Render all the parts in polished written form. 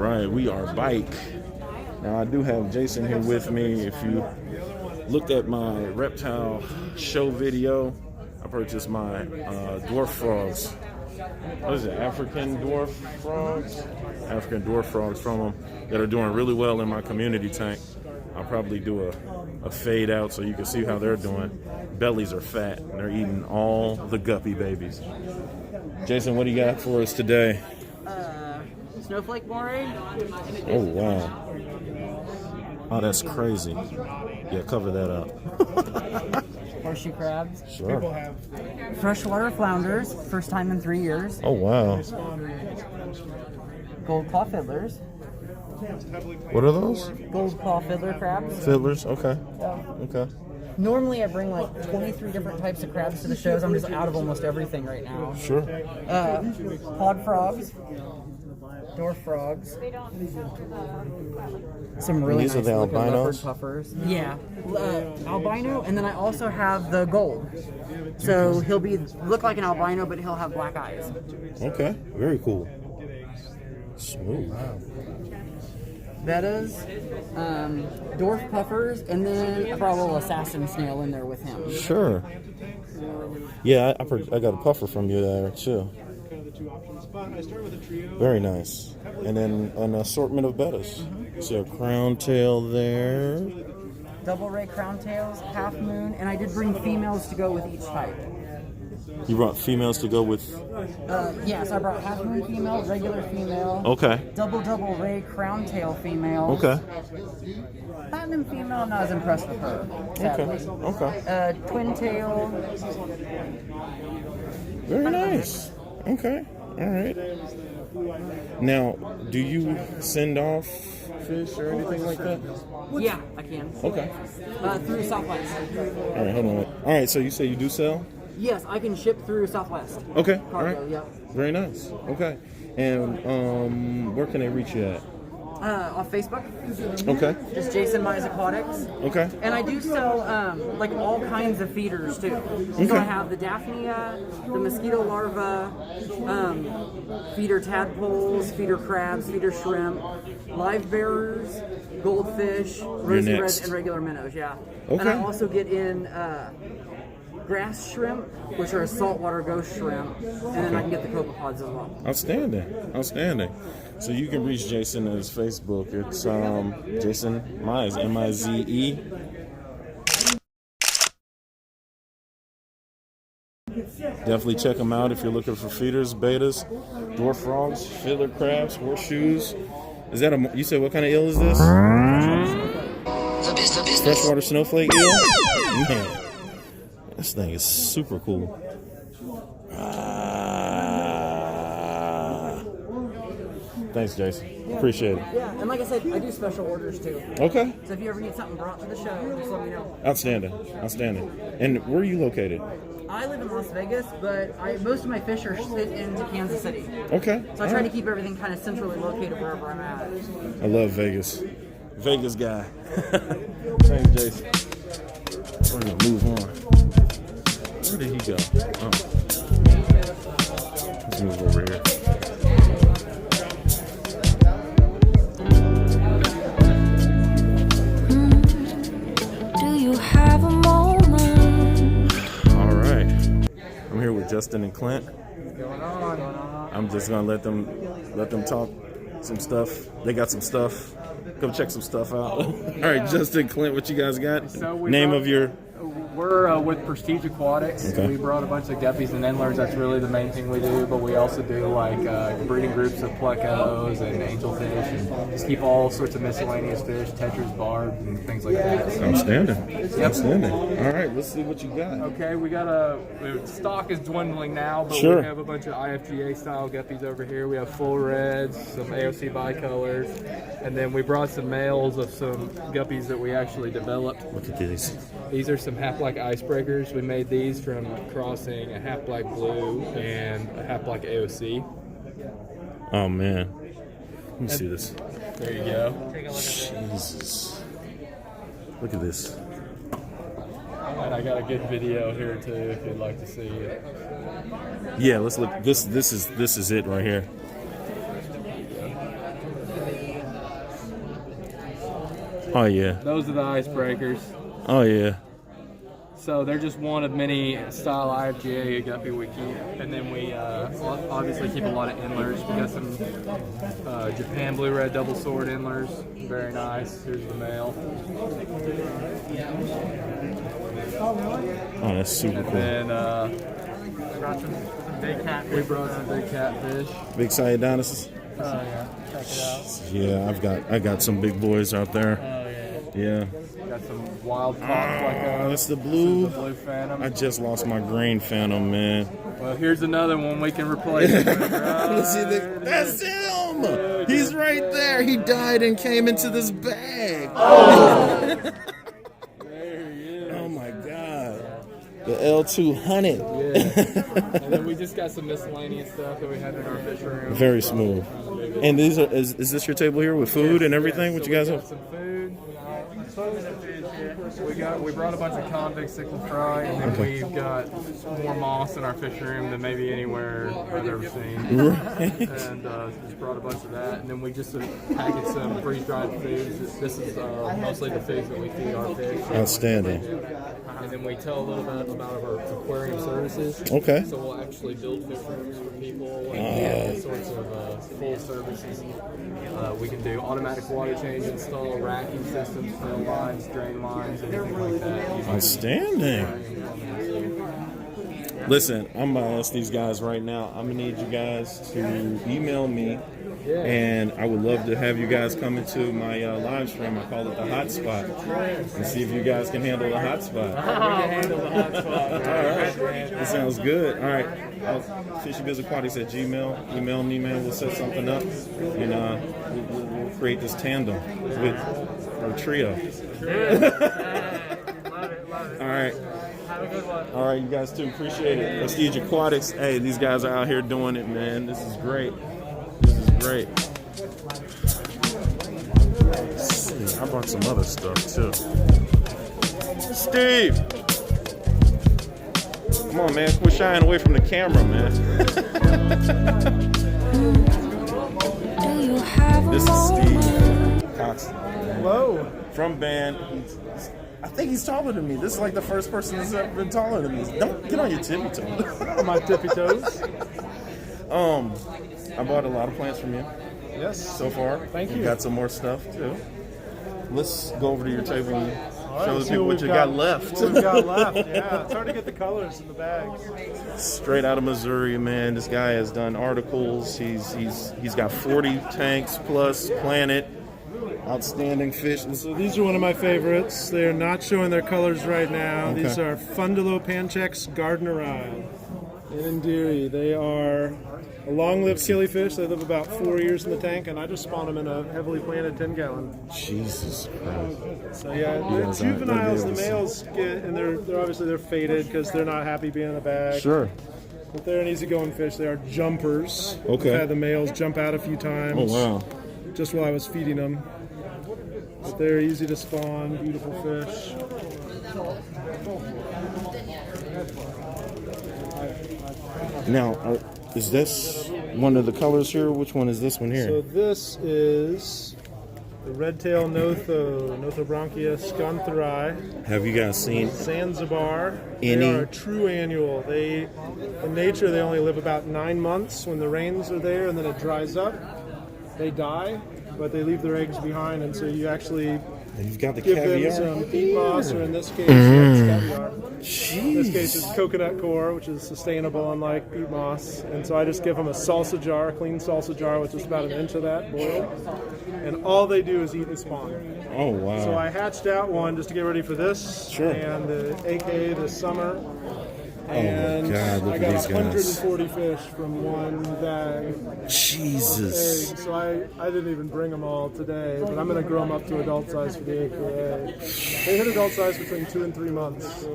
right, we are bike. Now I do have Jason here with me. If you looked at my reptile show video, I purchased my dwarf frogs. What is it, African dwarf frogs? African dwarf frogs from them that are doing really well in my community tank. I'll probably do a fade out so you can see how they're doing. Bellies are fat and they're eating all the guppy babies. Jason, what do you got for us today? Snowflake moray. Oh, wow. Oh, that's crazy. Yeah, cover that up. Horseshoe crabs. Sure. Freshwater flounders, first time in 3 years. Oh, wow. Gold claw fiddlers. What are those? Gold claw fiddler crabs. Fiddlers, okay. Okay. Normally I bring like 23 different types of crabs to the shows. I'm just out of almost everything right now. Sure. Pod frogs. Dwarf frogs. Some really These nice are the looking albinos? leopard puffers. Yeah, albino, and then I also have the gold. So he'll look like an albino, but he'll have black eyes. Okay, very cool. Smooth. Wow. Bettas, dwarf puffers, and then I brought a little assassin snail in there with him. Sure. Yeah, I got a puffer from you there too. Very nice. And then an assortment of bettas. See a crown tail there. Double ray crown tails, half moon, and I did bring females to go with each type. You brought females to go with? Yes, I brought half moon female, regular female. Okay. Double ray crown tail female. Okay. Platinum female, I'm not as impressed with her, sadly. Okay. Twin tail. Very nice. Okay. All right. Now, do you send off fish or anything like that? Yeah, I can. Okay. Through Southwest. All right, hold on. All right, so you say you do sell? Yes, I can ship through Southwest. Okay. Cargo, all right. Yep. Very nice. Okay. And where can they reach you at? Off Facebook. Okay. Just Jason Mize Aquatics. Okay. And I do sell like all kinds of feeders too. Okay. So I have the Daphnia, the mosquito larva, feeder tadpoles, feeder crabs, feeder shrimp, live bearers, goldfish, rosy reds, and regular minnows. Yeah. Okay. And I also get in grass shrimp, which are a saltwater ghost shrimp, and then I can get the copepods as well. Outstanding. Outstanding. So you can reach Jason at his Facebook. It's Jason Mize, M-I-Z-E. Definitely check him out if you're looking for feeders, betas, dwarf frogs, fiddler crabs, horseshoes. Is that you said what kind of eel is this? Freshwater snowflake eel? Man, this thing is super cool. Thanks, Jason. Appreciate it. Yeah, and like I said, I do special orders too. Okay. So if you ever need something brought to the show, just let me know. Outstanding. Outstanding. And where are you located? I live in Las Vegas, but most of my fish are sit into Kansas City. Okay. So I try to keep everything kind of centrally located wherever I'm at. I love Vegas. Vegas guy. Thanks, Jason. We're going to move on. Where did he go? Oh. Let's move over here. Do you have a moment? All right. I'm here with Justin and Clint. What's going on? I'm just going to let them talk some stuff. They got some stuff. Go check some stuff out. All right, Justin, Clint, what you guys got? So Name of your... We're with Prestige Aquatics. Okay. We brought a bunch of guppies and endlers. That's really the main thing we do. But we also do like breeding groups of plecos and angelfish, and just keep all sorts of miscellaneous fish, tetras, barbs, and things like that. So, Outstanding. Yep. Outstanding. All right, let's see what you got. okay, we got stock is dwindling now, but Sure. we have a bunch of IFGA style guppies over here. We have full reds, some AOC bicolors, and then we brought some males of some guppies that we actually developed. Look at these. These are some half-black icebreakers. We made these from crossing a half-black blue and a half-black AOC. Oh, man. Let me see this. There you go. Jesus. Look at this. And I got a good video here too if you'd like to see it. Yeah, let's look. This is it right here. Oh yeah. Those are the icebreakers. Oh yeah. So they're just one of many style IFGA guppy we keep, and then we obviously keep a lot of endlers. We got some Japan blue red double sword endlers, very nice. Here's the male. Oh, that's super cool. And brought some big catfish. We brought some big catfish. Big Cyanodonis. Oh yeah, check it out. Yeah, I got some big boys out there. Oh Yeah. got some wild pop like That's the blue. the blue phantom. I just lost my green phantom, man. Well, here's another one we can replace. Let's see that's him. He's right there. He died and came into this bag. There he is. Oh my god. The L200. Yeah. And then we just got some miscellaneous stuff that we had in our fish room. Very smooth. And these are is this your table here with food and everything? What So you guys we have? got some food. We brought a bunch of convicts that can fry, and then we've got more moss in our fish room than maybe anywhere I've ever seen. And just brought a bunch of that, and then we just packaged some freeze-dried foods. This is mostly the foods that we feed our fish. Outstanding. And then we tell a little bit about our aquarium services. Okay. So we'll actually build fish rooms for people and all sorts of full services. We can do automatic water change, install racking systems, fill lines, drain lines, anything like that. Outstanding. Listen, I'm gonna ask these guys right now. I'm gonna need you guys to email me, and I would love to have you guys come into my live stream. I call it the hotspot, and see if you guys can handle the hotspot. We can handle the hot spot. All right, that sounds good. All right, FishyBizzAquatics at Gmail. Email me, man. We'll set something up, and we'll create this tandem with our trio. All right. Have a good one. All right, you guys too. Appreciate it. Prestige Aquatics. Hey, these guys are out here doing it, man. This is great. This is great. Let's see, I brought some other stuff too. Steve! Come on, man. Quit shying away from the camera, man. This is Steve Cox. Hello. From band. I think he's taller than me. This is like the first person that's ever been taller than me. Don't get on your tippy toes. My tippy toes. I bought a lot of plants from you Yes. so far. Thank you. Got some more stuff too. Let's go over to your table and All show right, the see people what we've you got left. What we've got left. Yeah, it's hard to get the colors in the bags. Straight out of Missouri, man. This guy has done articles. He's got 40 tanks plus planted. Outstanding fish. So these are one of my favorites. They're not showing their colors right now. Okay. These are Fundulopanchex gardneri in Indeary. They are a long-lived killifish. They live about 4 years in the tank, and I just spawn them in a heavily planted 10-gallon. Jesus Christ. So yeah, the Yeah, juveniles, the that'd be males get, and they're obviously they're faded because they're not happy being in the bag. Sure. But they're an easygoing fish. They are jumpers. Okay. I've had the males jump out a few times. Oh, wow. Just while I was feeding them. But they're easy to spawn, beautiful fish. Now, is this one of the colors here? Which one is this one here? So this is the red-tailed Nothobranchia scontheri, Have you guys seen Zanzibar. Any? They are a true annual. In nature, they only live about 9 months when the rains are there, and then it dries up. They die, but they leave their eggs behind, and so you actually You've got the give caviar. them some peat moss, or in this case, it's caviar. Jeez. In this case, it's coconut core, which is sustainable, unlike peat moss. And so I just give them a salsa jar, a clean salsa jar, with just about an inch of that boiled. And all they do is eat and spawn. Oh, wow. So I hatched out one just to get ready for this. Sure. And the AK this summer. Oh, And my God, look I at got these guys. 140 fish from one bag. Jesus. Eggs. So I didn't even bring them all today, but I'm going to grow them up to adult size for the AKA. They hit adult size between 2 and 3 months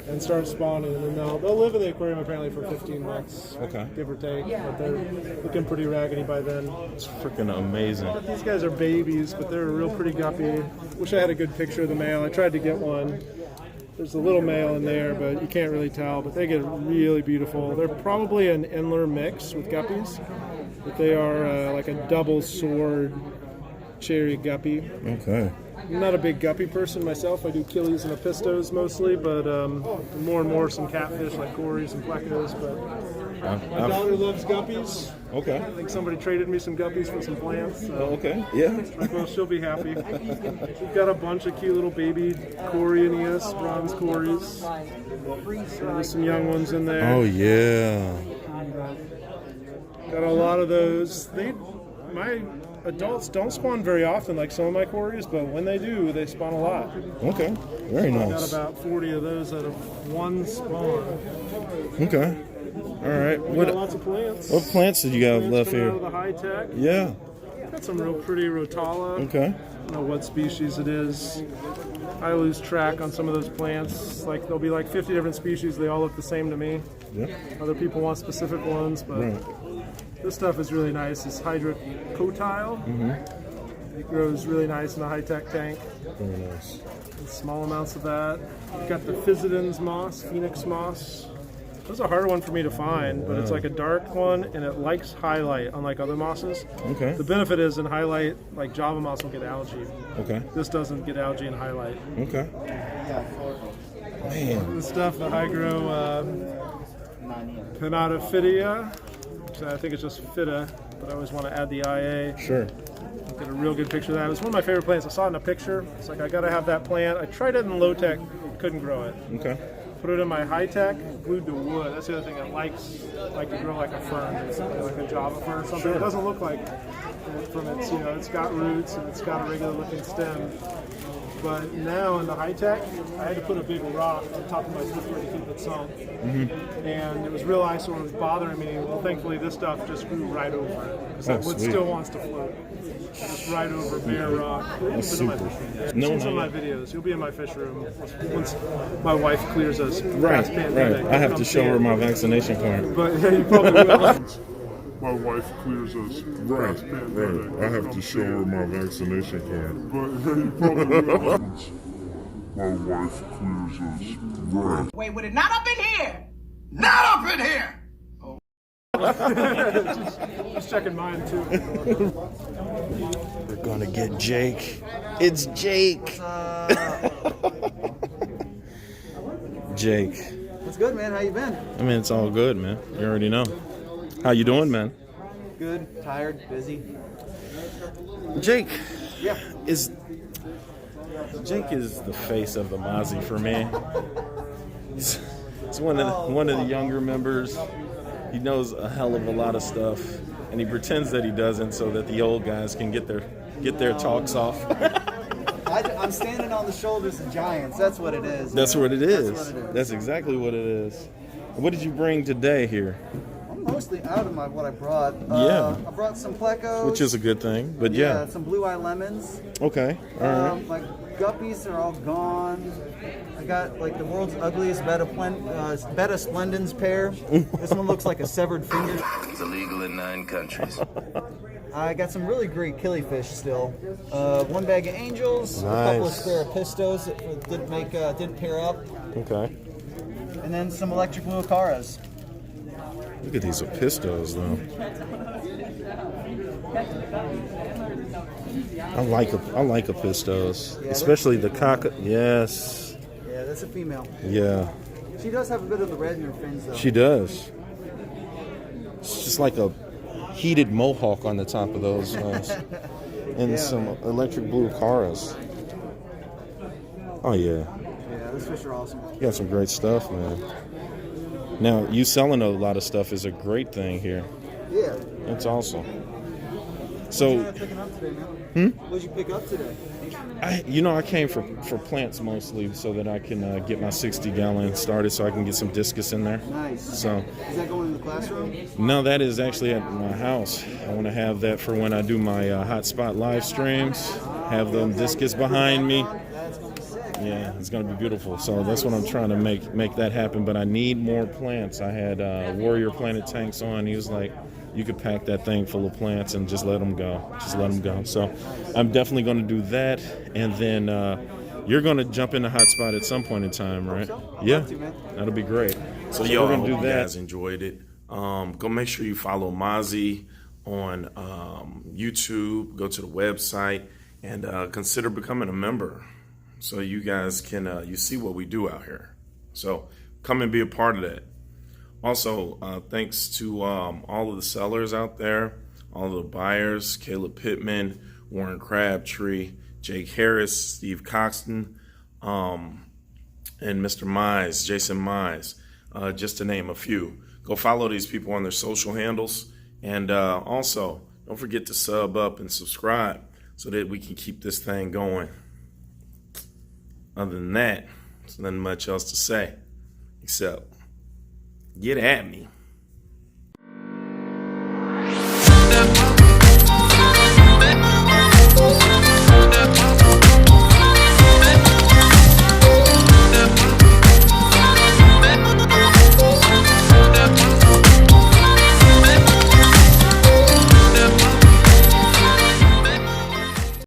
and start spawning, and then they'll live in the aquarium apparently for 15 months, Okay. give or take. But they're looking pretty raggedy by then. It's freaking amazing. But these guys are babies, but they're a real pretty guppy. Wish I had a good picture of the male. I tried to get one. There's a little male in there, but you can't really tell. But they get really beautiful. They're probably an Endler mix with guppies, but they are like a double sword cherry guppy. Okay. I'm not a big guppy person myself. I do killies and apistos mostly, but more and more some catfish like cories and plecos. But my daughter loves guppies. Okay. I think somebody traded me some guppies for some plants. So Okay. Yeah. well, she'll be happy. We've got a bunch of cute little baby Corioneus, bronze cories. So there's some young ones in there. Oh yeah. Got a lot of those. My adults don't spawn very often like some of my cories, but when they do, they spawn a lot. Okay. Very Got nice. about 40 of those out of one spawn. Okay. All right. Got lots of plants. What plants did you have left Coming out here? of the high tech. Yeah. Got some real pretty Rotala. Okay. I don't know what species it is. I lose track on some of those plants. Like there'll be like 50 different species. They all look the same to me. Yeah. Other people want specific ones, but Right. this stuff is really nice. It's hydrocotyle. It grows really nice in a high-tech tank. Very nice. Small amounts of that. We've got the Physidens moss, Phoenix moss. This is a hard one for me to find, but it's like a dark one, and it likes highlight, unlike other mosses. Okay. The benefit is in highlight, like Java moss will get algae. Okay. This doesn't get algae in highlight. Okay. Man. The stuff that I grow, Pinatophydia, which I think it's just Phyta, but I always want to add the IA. Sure. Get a real good picture of that. It was one of my favorite plants. I saw it in a picture. It's like, I got to have that plant. I tried it in low tech, couldn't grow it. Okay. Put it in my high tech, glued to wood. That's the other thing. It likes to grow like a fern, basically, like a Java fern or something. Sure. It doesn't look like it from its, it's got roots and it's got a regular looking stem. But now in the high tech, I had to put a big rock on top of my slipper to keep it sunk. And it was real eyesore. It was bothering me. Well, thankfully, this stuff just grew right over it. Because that wood sweet. still wants to float. Just right over bare rock. That's super. You've No, seen some of not my videos. You'll be in my fish room once my wife clears us. Right. Right. I have to show her my vaccination card. But you probably will. My wife clears us. Right. Right. I have to show her my vaccination card. But you probably will. My wife clears us. Right. Wait, with it not up in here! Not up in here! Just checking mine too. We're gonna get Jake. It's Jake. Jake. What's good, man? How you been? I mean, it's all good, man. You already know. How you doing, man? Good, tired, busy. Jake. Yeah. Jake is the face of the MASI for me. He's one of the younger members. He knows a hell of a lot of stuff, and he pretends that he doesn't, so that the old guys can get their talks off. I'm standing on the shoulders of giants. That's what it is. That's man. what it is. That's what it is. That's exactly what it is. What did you bring today here? I'm mostly out of what I brought. Yeah. I brought some plecos. Which is a good thing, but yeah. Some blue eye lemons. Okay. All right. My guppies are all gone. I got like the world's ugliest Beta Splendens pair. This one looks like a severed finger. It's illegal in 9 countries. I got some really great killifish still. One bag of angels, a couple of Nice. spare pistos that didn't pair up, Okay. and then some electric blue acaras. Look at these apistos, though. I like apistos, especially the cock. Yes. Yeah, that's a female. Yeah. She does have a bit of the red in her fins, though. She does. It's just like a heated mohawk on the top of those ones. And some electric blue caras. Oh, yeah. Yeah, those fish are awesome. You got some great stuff, man. Now, you selling a lot of stuff is a great thing here. Yeah. That's awesome. What So, you picking up today, man? What'd you pick up today? I came for plants mostly so that I can get my 60-gallon started so I can get some discus in there. Nice. So, Is that going in the classroom? no, that is actually at my house. I want to have that for when I do my hotspot live streams. Have them discus behind me. That's gonna be sick. Yeah, it's going to be beautiful. So that's what I'm trying to make that happen. But I need more plants. I had Warrior Planet tanks on. He was like, you could pack that thing full of plants and just let them go. Just let them go. So I'm definitely going to do that. And then you're going to jump in the hotspot at some point in time, right? Yeah, that'll be great. So y'all, we're going to do hope that. you guys enjoyed it. Go make sure you follow MASI on YouTube. Go to the website and consider becoming a member, so you guys can you see what we do out here. So come and be a part of that. Also, thanks to all of the sellers out there, all of the buyers: Caleb Pittman, Warren Crabtree, Jake Harris, Steve Coxton, and Mr. Mize, Jason Mize, just to name a few. Go follow these people on their social handles, and also don't forget to sub up and subscribe so that we can keep this thing going. Other than that, there's nothing much else to say except get at me.